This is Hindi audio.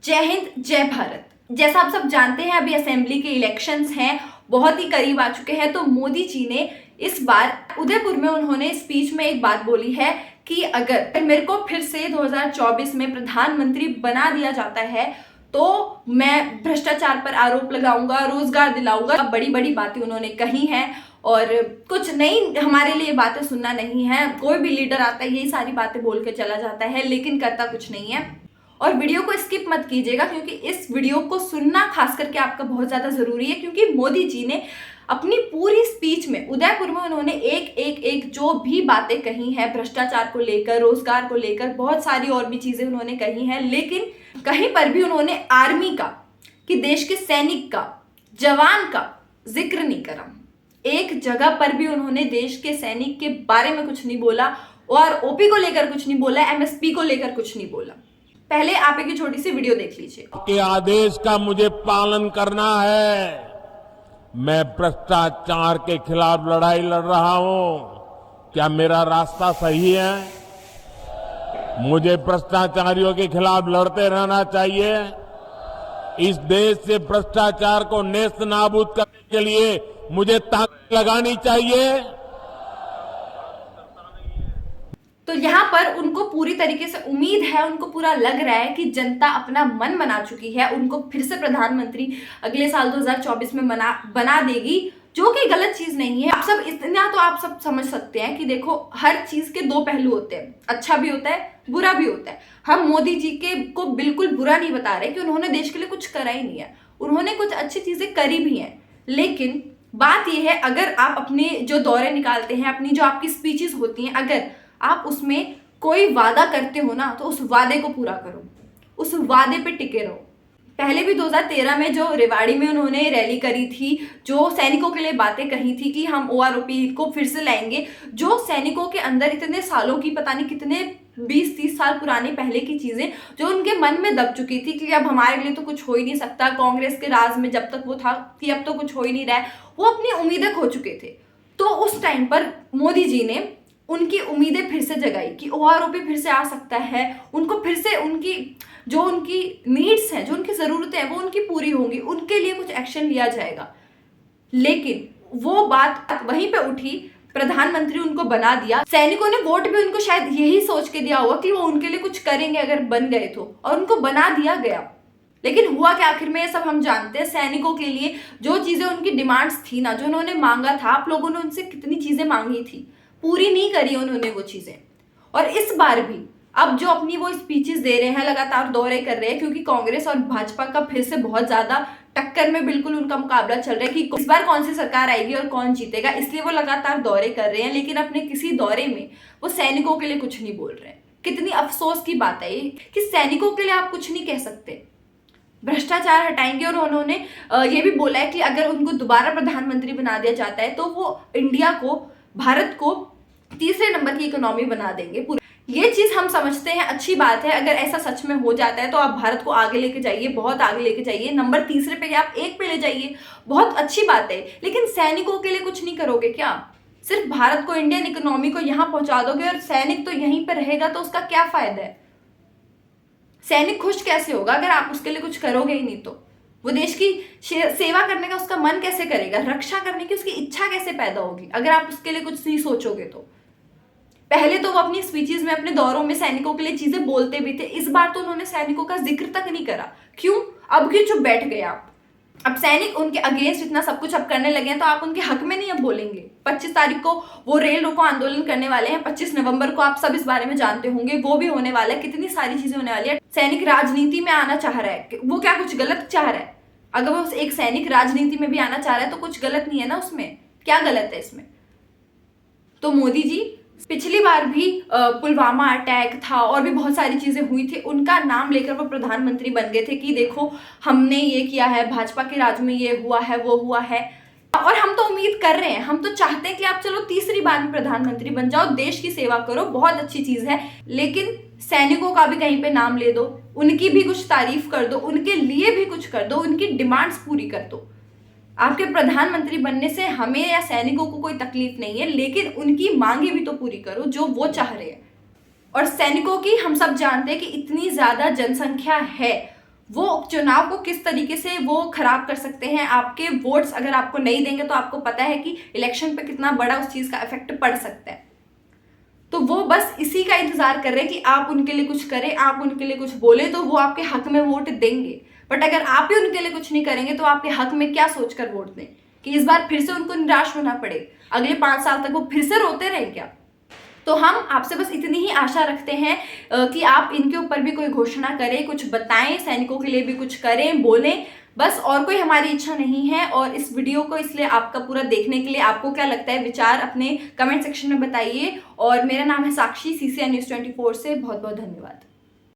जय हिंद, जय भारत। जैसा आप सब जानते हैं, अभी असेंबली के इलेक्शंस हैं, बहुत ही करीब आ चुके हैं। तो मोदी जी ने इस बार उदयपुर में उन्होंने स्पीच में एक बात बोली है कि अगर मेरे को फिर से 2024 में प्रधानमंत्री बना दिया जाता है तो मैं भ्रष्टाचार पर आरोप लगाऊंगा, रोजगार दिलाऊंगा। बड़ी बड़ी बातें उन्होंने कही हैं और कुछ नहीं, हमारे लिए बातें सुनना नहीं है। कोई भी लीडर आता है यही सारी बातें बोल के चला जाता है लेकिन करता कुछ नहीं है। और वीडियो को स्किप मत कीजिएगा क्योंकि इस वीडियो को सुनना खास करके आपका बहुत ज्यादा जरूरी है, क्योंकि मोदी जी ने अपनी पूरी स्पीच में उदयपुर में उन्होंने एक जो भी बातें कही हैं भ्रष्टाचार को लेकर, रोजगार को लेकर, बहुत सारी और भी चीजें उन्होंने कही हैं, लेकिन कहीं पर भी उन्होंने आर्मी का, कि देश के सैनिक का, जवान का जिक्र नहीं करा। एक जगह पर भी उन्होंने देश के सैनिक के बारे में कुछ नहीं बोला और ओपी को लेकर कुछ नहीं बोला, एमएसपी को लेकर कुछ नहीं बोला। पहले आप एक छोटी सी वीडियो देख लीजिए। के आदेश का मुझे पालन करना है। मैं भ्रष्टाचार के खिलाफ लड़ाई लड़ रहा हूं। क्या मेरा रास्ता सही है? मुझे भ्रष्टाचारियों के खिलाफ लड़ते रहना चाहिए। इस देश से भ्रष्टाचार को नेस्त नाबूद करने के लिए मुझे ताकत लगानी चाहिए। तो यहाँ पर उनको पूरी तरीके से उम्मीद है, उनको पूरा लग रहा है कि जनता अपना मन बना चुकी है, उनको फिर से प्रधानमंत्री अगले साल 2024 में बना देगी, जो कि गलत चीज नहीं है। आप सब इतना तो आप सब समझ सकते हैं कि देखो, हर चीज के दो पहलू होते हैं, अच्छा भी होता है, बुरा भी होता है। हम मोदी जी के को बिल्कुल बुरा नहीं बता रहे कि उन्होंने देश के लिए कुछ करा ही नहीं है, उन्होंने कुछ अच्छी चीजें करी भी हैं। लेकिन बात यह है, अगर आप अपने जो दौरे निकालते हैं, अपनी जो आपकी स्पीचेस होती हैं, अगर आप उसमें कोई वादा करते हो ना तो उस वादे को पूरा करो, उस वादे पे टिके रहो। पहले भी 2013 में जो रेवाड़ी में उन्होंने रैली करी थी, जो सैनिकों के लिए बातें कही थी कि हम ओआरओपी को फिर से लाएंगे, जो सैनिकों के अंदर इतने सालों की, पता नहीं कितने 20-30 साल पुरानी पहले की चीजें जो उनके मन में दब चुकी थी कि अब हमारे लिए तो कुछ हो ही नहीं सकता, कांग्रेस के राज में जब तक वो था कि अब तो कुछ हो ही नहीं रहा है, वो अपनी उम्मीदें खो चुके थे। तो उस टाइम पर मोदी जी ने उनकी उम्मीदें फिर से जगाई कि ओआरओपी फिर से आ सकता है, उनको फिर से उनकी नीड्स हैं, जो उनकी ज़रूरतें हैं, वो उनकी पूरी होंगी, उनके लिए कुछ एक्शन लिया जाएगा। लेकिन वो बात वहीं पे उठी, प्रधानमंत्री उनको बना दिया। सैनिकों ने वोट भी उनको शायद यही सोच के दिया होगा कि वो उनके लिए कुछ करेंगे अगर बन गए तो, और उनको बना दिया गया। लेकिन हुआ क्या आखिर में, ये सब हम जानते हैं। सैनिकों के लिए जो चीज़ें उनकी डिमांड्स थी ना, जो उन्होंने मांगा था, आप लोगों ने उनसे कितनी चीज़ें मांगी थी, पूरी नहीं करी उन्होंने वो चीजें। और इस बार भी अब जो अपनी वो स्पीचेस दे रहे हैं, लगातार दौरे कर रहे हैं, क्योंकि कांग्रेस और भाजपा का फिर से बहुत ज्यादा टक्कर में बिल्कुल उनका मुकाबला चल रहा है कि इस बार कौन सी सरकार आएगी और कौन जीतेगा, इसलिए वो लगातार दौरे कर रहे हैं। लेकिन अपने किसी दौरे में वो सैनिकों के लिए कुछ नहीं बोल रहे हैं। कितनी अफसोस की बात है ये कि सैनिकों के लिए आप कुछ नहीं कह सकते। भ्रष्टाचार हटाएंगे, और उन्होंने ये भी बोला है कि अगर उनको दोबारा प्रधानमंत्री बना दिया जाता है तो वो इंडिया को, भारत को तीसरे नंबर की इकोनॉमी बना देंगे। ये चीज हम समझते हैं, अच्छी बात है। अगर ऐसा सच में हो जाता है तो आप भारत को आगे लेके जाइए, बहुत आगे लेके जाइए, नंबर तीसरे पे आप 1 पे ले जाइए, बहुत अच्छी बात है। लेकिन सैनिकों के लिए कुछ नहीं करोगे क्या? सिर्फ भारत को, इंडियन इकोनॉमी को यहां पहुंचा दोगे और सैनिक तो यहीं पर रहेगा, तो उसका क्या फायदा है? सैनिक खुश कैसे होगा अगर आप उसके लिए कुछ करोगे ही नहीं? तो वो देश की सेवा करने का उसका मन कैसे करेगा? रक्षा करने की उसकी इच्छा कैसे पैदा होगी अगर आप उसके लिए कुछ नहीं सोचोगे? तो पहले तो वो अपनी स्पीचेस में, अपने दौरों में सैनिकों के लिए चीजें बोलते भी थे, इस बार तो उन्होंने सैनिकों का जिक्र तक नहीं करा। क्यों? अब क्यों चुप बैठ गए आप? अब सैनिक उनके अगेंस्ट इतना सब कुछ अब करने लगे हैं तो आप उनके हक में नहीं अब बोलेंगे। 25 तारीख को वो रेल रोको आंदोलन करने वाले हैं, 25 नवंबर को, आप सब इस बारे में जानते होंगे, वो भी होने वाला है। कितनी सारी चीजें होने वाली है। सैनिक राजनीति में आना चाह रहा है, वो क्या कुछ गलत चाह रहा है? अगर वो एक सैनिक राजनीति में भी आना चाह रहा है तो कुछ गलत नहीं है ना उसमें? क्या गलत है इसमें? तो मोदी जी, पिछली बार भी पुलवामा अटैक था और भी बहुत सारी चीजें हुई थी, उनका नाम लेकर वो प्रधानमंत्री बन गए थे कि देखो हमने ये किया है, भाजपा के राज में ये हुआ है, वो हुआ है। और हम तो उम्मीद कर रहे हैं, हम तो चाहते हैं कि आप चलो तीसरी बार भी प्रधानमंत्री बन जाओ, देश की सेवा करो, बहुत अच्छी चीज है। लेकिन सैनिकों का भी कहीं पे नाम ले दो, उनकी भी कुछ तारीफ कर दो, उनके लिए भी कुछ कर दो, उनकी डिमांड्स पूरी कर दो। आपके प्रधानमंत्री बनने से हमें या सैनिकों को कोई तकलीफ नहीं है, लेकिन उनकी मांगे भी तो पूरी करो जो वो चाह रहे हैं। और सैनिकों की हम सब जानते हैं कि इतनी ज्यादा जनसंख्या है, वो उपचुनाव को किस तरीके से वो खराब कर सकते हैं। आपके वोट्स अगर आपको नहीं देंगे तो आपको पता है कि इलेक्शन पे कितना बड़ा उस चीज़ का इफेक्ट पड़ सकता है। तो वो बस इसी का इंतजार कर रहे हैं कि आप उनके लिए कुछ करें, आप उनके लिए कुछ बोले तो वो आपके हक में वोट देंगे। बट अगर आप ही उनके लिए कुछ नहीं करेंगे तो आपके हक में क्या सोचकर वोट दें कि इस बार फिर से उनको निराश होना पड़े, अगले 5 साल तक वो फिर से रोते रहे क्या। तो हम आपसे बस इतनी ही आशा रखते हैं कि आप इनके ऊपर भी कोई घोषणा करें, कुछ बताएं, सैनिकों के लिए भी कुछ करें, बोलें, बस और कोई हमारी इच्छा नहीं है। और इस वीडियो को इसलिए आपका पूरा देखने के लिए आपको क्या लगता है विचार अपने कमेंट सेक्शन में बताइए। और मेरा नाम है साक्षी, CCN News 24 से बहुत बहुत धन्यवाद।